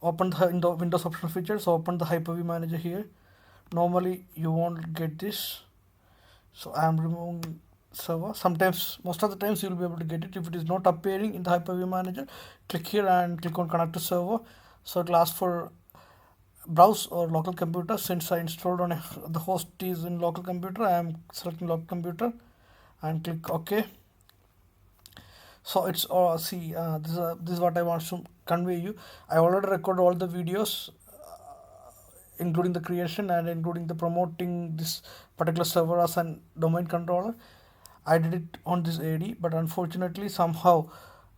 Open in the Windows optional features, open the Hyper-V manager here. Normally you won't get this, so I am removing server. Sometimes, most of the times, you will be able to get it. If it is not appearing in the Hyper-V manager, click here and click on connect to server. So it will ask for browse or local computer. Since I installed on the host is in local computer, I am selecting local computer and click OK. So it's see, this is what I want to convey you. I already recorded all the videos, including the creation and including the promoting this particular server as a domain controller. I did it on this AD, but unfortunately somehow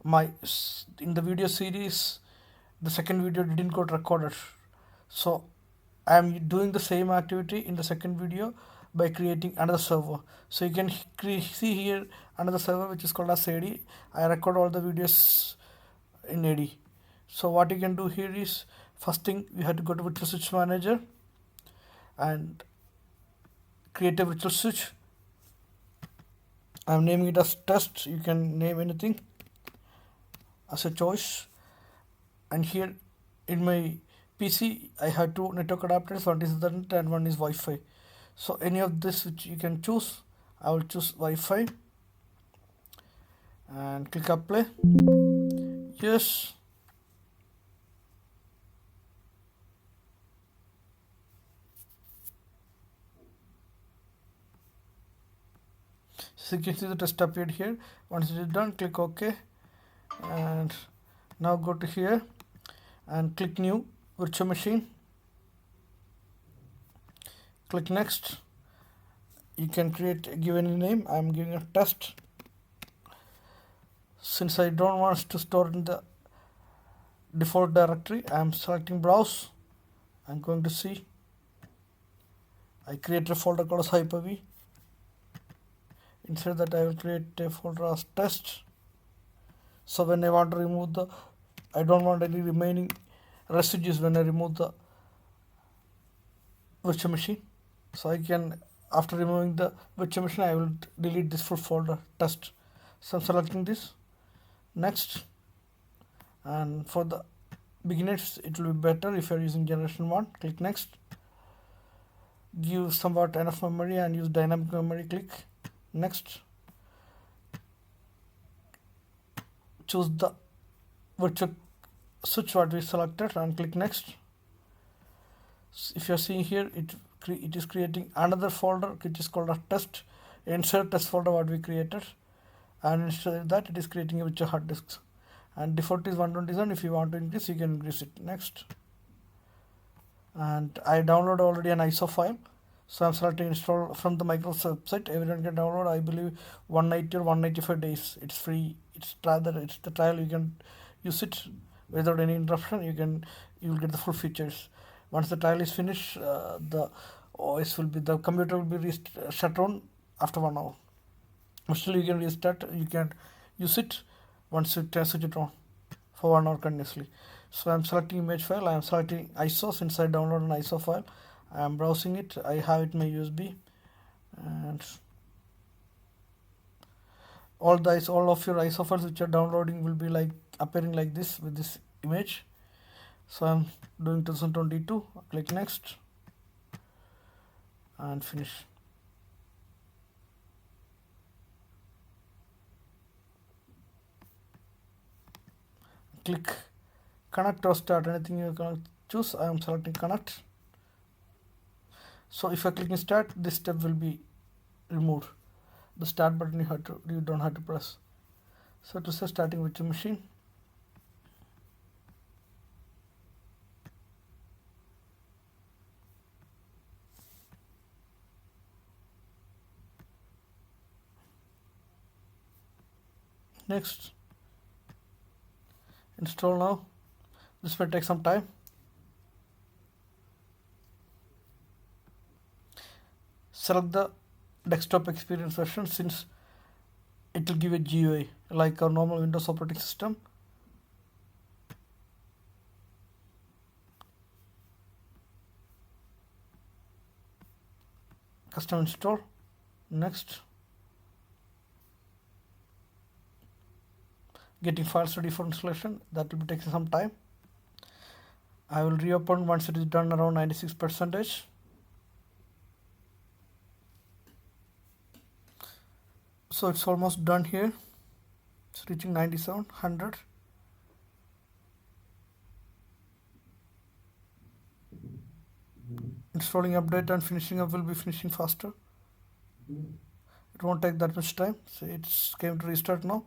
my in the video series the second video didn't got recorded. So I am doing the same activity in the second video by creating another server. So you can see here another server which is called as AD. I record all the videos in AD. So what you can do here is, first thing you have to go to virtual switch manager and create a virtual switch. I'm naming it as test. You can name anything as a choice. And here in my PC I have two network adapters, one is Ethernet and one is Wi-Fi. So any of this which you can choose. I will choose Wi-Fi and click apply. Yes. So you can see the test appeared here. Once it is done, click OK, and now go to here and click new virtual machine. Click next. You can give any name. I am giving a test. Since I don't want to store in the default directory, I am selecting browse. I'm going to see. I create a folder called as Hyper-V. Inside that I will create a folder as test. So when I want to remove I don't want any remaining residues when I remove the virtual machine. So I can, after removing the virtual machine, I will delete this full folder test. So I'm selecting this. Next. And for the beginners it will be better if you are using generation 1. Click next. Give somewhat enough memory and use dynamic memory. Click next. Choose the virtual switch what we selected and click next. If you are seeing here, it is creating another folder which is called a test. Insert test folder what we created, and instead that it is creating a virtual hard disk, and default is 127. If you want to increase, you can increase it. Next. And I download already an ISO file, so I'm selecting install from the Microsoft website. Everyone can download, I believe 190 or 195 days. It's free. It's the trial. You can use it without any interruption. You will get the full features. Once the trial is finished, the computer will be shut down after 1 hour. But still you can restart. You can use it once you switch it on for 1 hour continuously. So I'm selecting image file. I am selecting ISO. Since I download an ISO file, I am browsing it. I have it in my USB, and all of your ISO files which are downloading will be like appearing like this with this image. So I'm doing 2022. Click next and finish. Click connect or start, anything you can choose. I am selecting connect. So if I click start, this step will be removed. The start button you don't have to press. So to say starting virtual machine, next. Install now. This may take some time. Select the desktop experience version, since it will give a GUI like our normal Windows operating system. Custom install. Next. Getting files ready for installation. That will be taking some time. I will reopen once it is done around 96%. So it's almost done here. It's reaching 97, 100. Installing update and finishing up will be finishing faster. It won't take that much time. So it's came to restart now.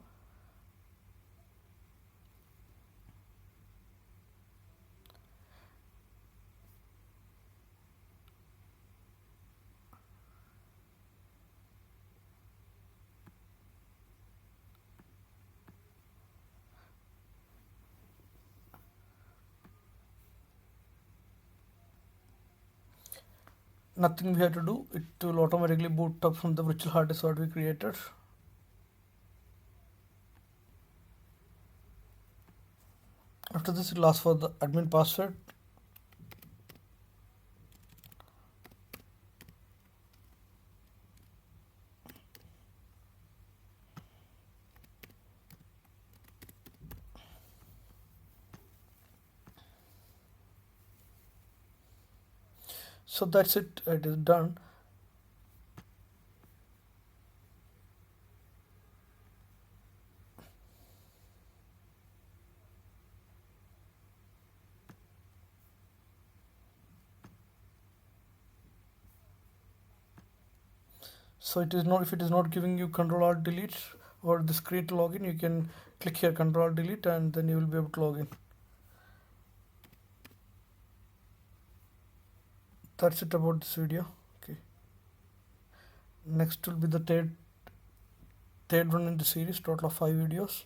Nothing we have to do. It will automatically boot up from the virtual hard disk what we created. After this, it will ask for the admin password. So that's it. It is done. So it is not, if it is not giving you Control Alt Delete or this create login, you can click here Control Alt Delete and then you will be able to log in. That's it about this video. Okay. Next will be the third one in the series, total of 5 videos.